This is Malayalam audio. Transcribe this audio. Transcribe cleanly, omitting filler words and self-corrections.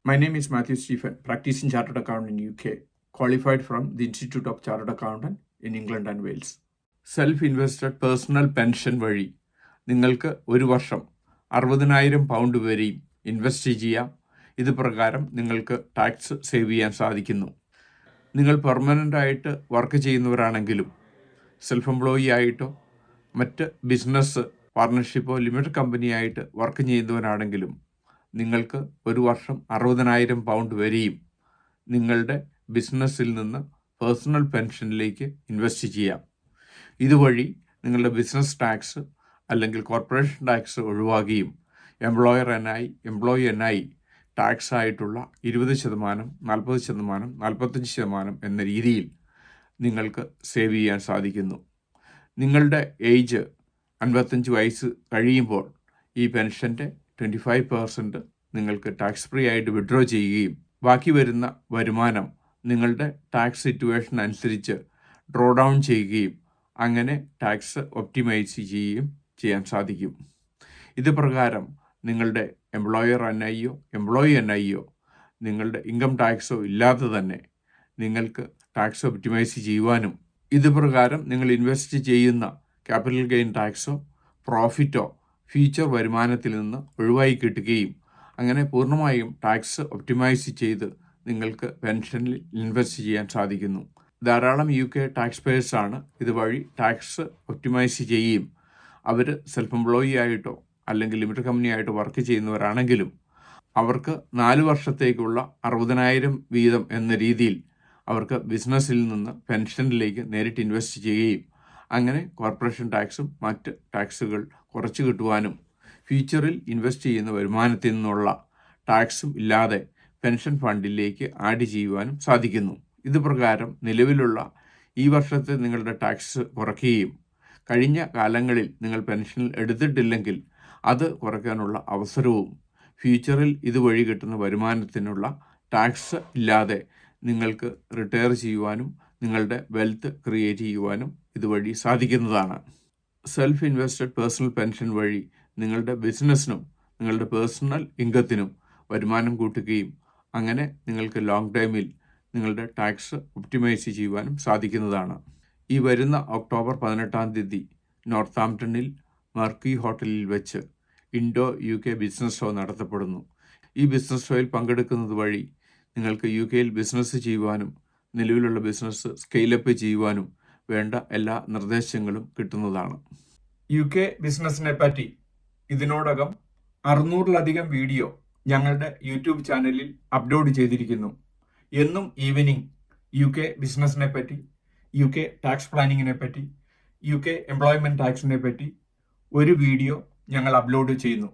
My name is Matthew Stephen, practicing chartered accountant in UK, qualified from the Institute of Chartered Accountant in England and Wales. Self invested personal pension വഴി നിങ്ങൾക്ക് ഒരു വർഷം 60,000 പൗണ്ട് വരെയും ഇൻവെസ്റ്റ് ചെയ്യാം. ഇത് പ്രകാരം നിങ്ങൾക്ക് ടാക്സ് സേവ് ചെയ്യാൻ സാധിക്കുന്നു. നിങ്ങൾ പെർമനൻ്റ് ആയിട്ട് വർക്ക് ചെയ്യുന്നവരാണെങ്കിലും സെൽഫ് എംപ്ലോയി ആയിട്ടോ മറ്റ് ബിസിനസ് പാർട്ണർഷിപ്പോ ലിമിറ്റഡ് കമ്പനിയായിട്ട് വർക്ക് ചെയ്യുന്നവരാണെങ്കിലും നിങ്ങൾക്ക് ഒരു വർഷം 60,000 പൗണ്ട് വരെയും നിങ്ങളുടെ ബിസിനസ്സിൽ നിന്ന് പേഴ്സണൽ പെൻഷനിലേക്ക് ഇൻവെസ്റ്റ് ചെയ്യാം. ഇതുവഴി നിങ്ങളുടെ ബിസിനസ് ടാക്സ് അല്ലെങ്കിൽ കോർപ്പറേഷൻ ടാക്സ് ഒഴിവാക്കുകയും എംപ്ലോയി NI ടാക്സ് ആയിട്ടുള്ള 20%, 40%, 45% എന്ന രീതിയിൽ നിങ്ങൾക്ക് സേവ് ചെയ്യാൻ സാധിക്കുന്നു. നിങ്ങളുടെ ഏജ് 55 വയസ്സ് കഴിയുമ്പോൾ ഈ പെൻഷൻ്റെ 25% നിങ്ങൾക്ക് ടാക്സ് ഫ്രീ ആയിട്ട് വിഡ്രോ ചെയ്യുകയും ബാക്കി വരുന്ന വരുമാനം നിങ്ങളുടെ ടാക്സ് സിറ്റുവേഷൻ അനുസരിച്ച് ഡ്രോ ഡൗൺ ചെയ്യുകയും അങ്ങനെ ടാക്സ് ഒപ്റ്റിമൈസ് ചെയ്യുകയും ചെയ്യാൻ സാധിക്കും. ഇത് പ്രകാരം നിങ്ങളുടെ എംപ്ലോയി NIയോ നിങ്ങളുടെ ഇൻകം ടാക്സോ ഇല്ലാതെ തന്നെ നിങ്ങൾക്ക് ടാക്സ് ഒപ്റ്റിമൈസ് ചെയ്യുവാനും ഇത് പ്രകാരം നിങ്ങൾ ഇൻവെസ്റ്റ് ചെയ്യുന്ന ക്യാപിറ്റൽ ഗെയിൻ ടാക്സോ പ്രോഫിറ്റോ ഫ്യൂച്ചർ വരുമാനത്തിൽ നിന്ന് ഒഴിവായി കിട്ടുകയും അങ്ങനെ പൂർണ്ണമായും ടാക്സ് ഒപ്റ്റിമൈസ് ചെയ്ത് നിങ്ങൾക്ക് പെൻഷനിൽ ഇൻവെസ്റ്റ് ചെയ്യാൻ സാധിക്കുന്നു. ധാരാളം UK ടാക്സ് പേയേഴ്സാണ് ഇതുവഴി ടാക്സ് ഒപ്റ്റിമൈസ് ചെയ്യുകയും അവർ സെൽഫ് എംപ്ലോയി ആയിട്ടോ അല്ലെങ്കിൽ ലിമിറ്റഡ് കമ്പനി ആയിട്ടോ വർക്ക് ചെയ്യുന്നവരാണെങ്കിലും അവർക്ക് 4 വർഷത്തേക്കുള്ള 60,000 വീതം എന്ന രീതിയിൽ അവർക്ക് ബിസിനസ്സിൽ നിന്ന് പെൻഷനിലേക്ക് നേരിട്ട് ഇൻവെസ്റ്റ് ചെയ്യുകയും അങ്ങനെ കോർപ്പറേഷൻ ടാക്സും മറ്റ് ടാക്സുകൾ കുറച്ച് കിട്ടുവാനും ഫ്യൂച്ചറിൽ ഇൻവെസ്റ്റ് ചെയ്യുന്ന വരുമാനത്തിൽ നിന്നുള്ള ടാക്സും ഇല്ലാതെ പെൻഷൻ ഫണ്ടിലേക്ക് ആഡ് ചെയ്യുവാനും സാധിക്കുന്നു. ഇത് പ്രകാരം നിലവിലുള്ള ഈ വർഷത്തെ നിങ്ങളുടെ ടാക്സ് കുറയ്ക്കുകയും കഴിഞ്ഞ കാലങ്ങളിൽ നിങ്ങൾ പെൻഷൻ എടുത്തിട്ടില്ലെങ്കിൽ അത് കുറയ്ക്കാനുള്ള അവസരവും ഫ്യൂച്ചറിൽ ഇതുവഴി കിട്ടുന്ന വരുമാനത്തിനുള്ള ടാക്സ് ഇല്ലാതെ നിങ്ങൾക്ക് റിട്ടയർ ചെയ്യുവാനും നിങ്ങളുടെ വെൽത്ത് ക്രിയേറ്റ് ചെയ്യുവാനും ഇതുവഴി സാധിക്കുന്നതാണ്. സെൽഫ് ഇൻവെസ്റ്റഡ് പേഴ്സണൽ പെൻഷൻ വഴി നിങ്ങളുടെ ബിസിനസ്സിനും നിങ്ങളുടെ പേഴ്സണൽ ഇൻകത്തിനും വരുമാനം കൂട്ടുകയും അങ്ങനെ നിങ്ങൾക്ക് ലോങ് ടൈമിൽ നിങ്ങളുടെ ടാക്സ് ഒപ്റ്റിമൈസ് ചെയ്യുവാനും സാധിക്കുന്നതാണ്. ഈ വരുന്ന ഒക്ടോബർ 18 നോർത്താംപ്ടണിൽ മർക്കി ഹോട്ടലിൽ വെച്ച് ഇൻഡോ UK ബിസിനസ് ഷോ നടത്തപ്പെടുന്നു. ഈ ബിസിനസ് ഷോയിൽ പങ്കെടുക്കുന്നത് വഴി നിങ്ങൾക്ക് UK ബിസിനസ് ചെയ്യുവാനും നിലവിലുള്ള ബിസിനസ് സ്കെയിലപ്പ് ചെയ്യുവാനും വേണ്ട എല്ലാ നിർദ്ദേശങ്ങളും കിട്ടുന്നതാണ്. UK ബിസിനസ്സിനെ പറ്റി ഇതിനോടകം 600-ലധികം വീഡിയോ ഞങ്ങളുടെ യൂട്യൂബ് ചാനലിൽ അപ്ലോഡ് ചെയ്തിരിക്കുന്നു. എന്നും ഈവനിങ് UK ബിസിനസ്സിനെ പറ്റി, UK ടാക്സ് പ്ലാനിങ്ങിനെ പറ്റി, UK എംപ്ലോയ്മെൻറ്റ് ടാക്സിനെ പറ്റി ഒരു വീഡിയോ ഞങ്ങൾ അപ്ലോഡ് ചെയ്യുന്നു.